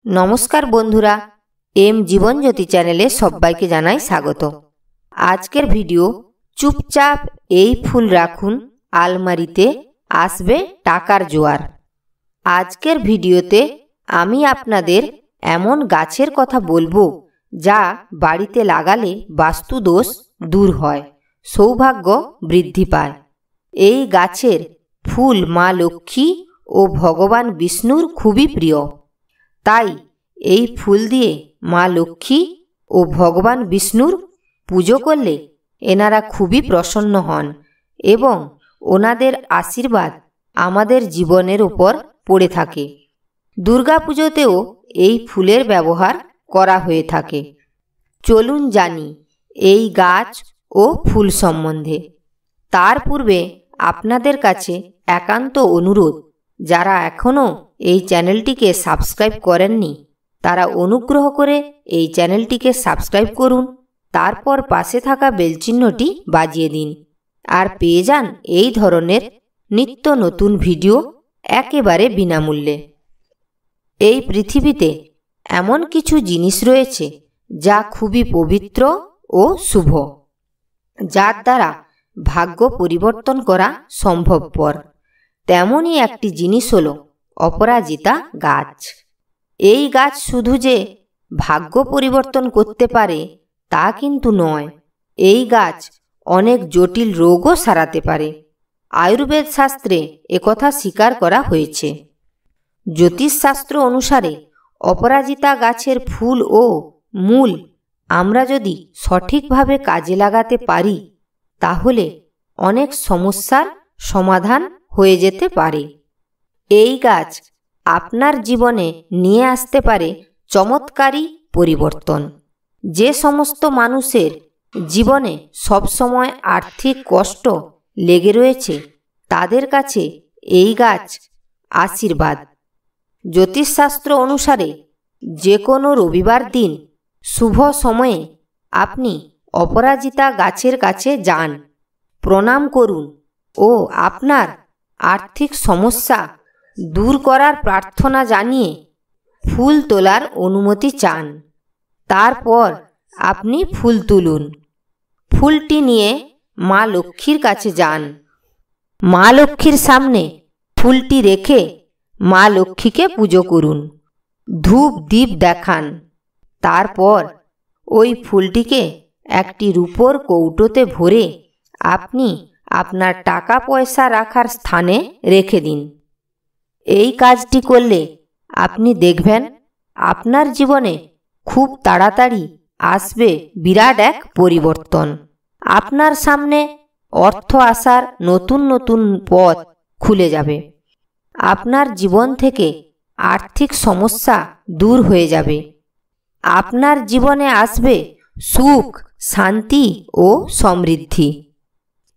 নমস্কার বন্ধুরা, এম জীবনজ্যোতি চ্যানেলে সবাইকে জানাই স্বাগত। আজকের ভিডিও চুপচাপ এই ফুল রাখুন আলমারিতে, আসবে টাকার জোয়ার। আজকের ভিডিওতে আমি আপনাদের এমন গাছের কথা বলবো যা বাড়িতে লাগালে বাস্তুদোষ দূর হয়, সৌভাগ্য বৃদ্ধি পায়। এই গাছের ফুল মা লক্ষ্মী ও ভগবান বিষ্ণুর খুবই প্রিয়। তাই এই ফুল দিয়ে মা লক্ষ্মী ও ভগবান বিষ্ণুর পুজো করলে এনারা খুবই প্রসন্ন হন এবং ওনাদের আশীর্বাদ আমাদের জীবনের উপর পড়ে থাকে। দুর্গাপুজোতেও এই ফুলের ব্যবহার করা হয়ে থাকে। চলুন জানি এই গাছ ও ফুল সম্বন্ধে। তার পূর্বে আপনাদের কাছে একান্ত অনুরোধ, যারা এখনও এই চ্যানেলটিকে সাবস্ক্রাইব করেননি তারা অনুগ্রহ করে এই চ্যানেলটিকে সাবস্ক্রাইব করুন, তারপর পাশে থাকা বেলচিহ্নটি বাজিয়ে দিন আর পেয়ে যান এই ধরনের নিত্য নতুন ভিডিও একেবারে বিনামূল্যে। এই পৃথিবীতে এমন কিছু জিনিস রয়েছে যা খুবই পবিত্র ও শুভ, যার দ্বারা ভাগ্য পরিবর্তন করা সম্ভবপর। তেমনই একটি জিনিস হলো অপরাজিতা গাছ। এই গাছ শুধু যে ভাগ্য পরিবর্তন করতে পারে তা কিন্তু নয়, এই গাছ অনেক জটিল রোগও সারাতে পারে। আয়ুর্বেদ শাস্ত্রে একথা স্বীকার করা হয়েছে। জ্যোতিষশাস্ত্র অনুসারে অপরাজিতা গাছের ফুল ও মূল আমরা যদি সঠিকভাবে কাজে লাগাতে পারি তাহলে অনেক সমস্যার সমাধান হয়ে যেতে পারে। এই গাছ আপনার জীবনে নিয়ে আসতে পারে চমৎকারী পরিবর্তন। যে সমস্ত মানুষের জীবনে সবসময় আর্থিক কষ্ট লেগে রয়েছে তাদের কাছে এই গাছ আশীর্বাদ। জ্যোতিষশাস্ত্র অনুসারে যে কোনো রবিবার দিন শুভ সময়ে আপনি অপরাজিতা গাছের কাছে যান, প্রণাম করুন ও আপনার আর্থিক সমস্যা দূর করার প্রার্থনা জানিয়ে ফুল তোলার অনুমতি চান। তারপর আপনি ফুল তুলুন। ফুলটি নিয়ে মা লক্ষ্মীর কাছে যান। মা লক্ষ্মীর সামনে ফুলটি রেখে মা লক্ষ্মীকে পুজো করুন, ধূপ দীপ দেখান। তারপর ওই ফুলটিকে একটি রূপোর কৌটোতে ভরে আপনি আপনার টাকা পয়সা রাখার স্থানে রেখে দিন। এই কাজটি করলে আপনি দেখবেন আপনার জীবনে খুব তাড়াতাড়ি আসবে বিরাট এক পরিবর্তন। আপনার সামনে অর্থ আসার নতুন নতুন পথ খুলে যাবে। আপনার জীবন থেকে আর্থিক সমস্যা দূর হয়ে যাবে। আপনার জীবনে আসবে সুখ, শান্তি ও সমৃদ্ধি।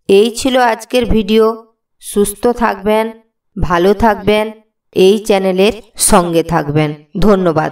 এই ছিল আজকের ভিডিও। সুস্থ থাকবেন, ভালো থাকবেন, এই চ্যানেলের সঙ্গে থাকবেন। ধন্যবাদ।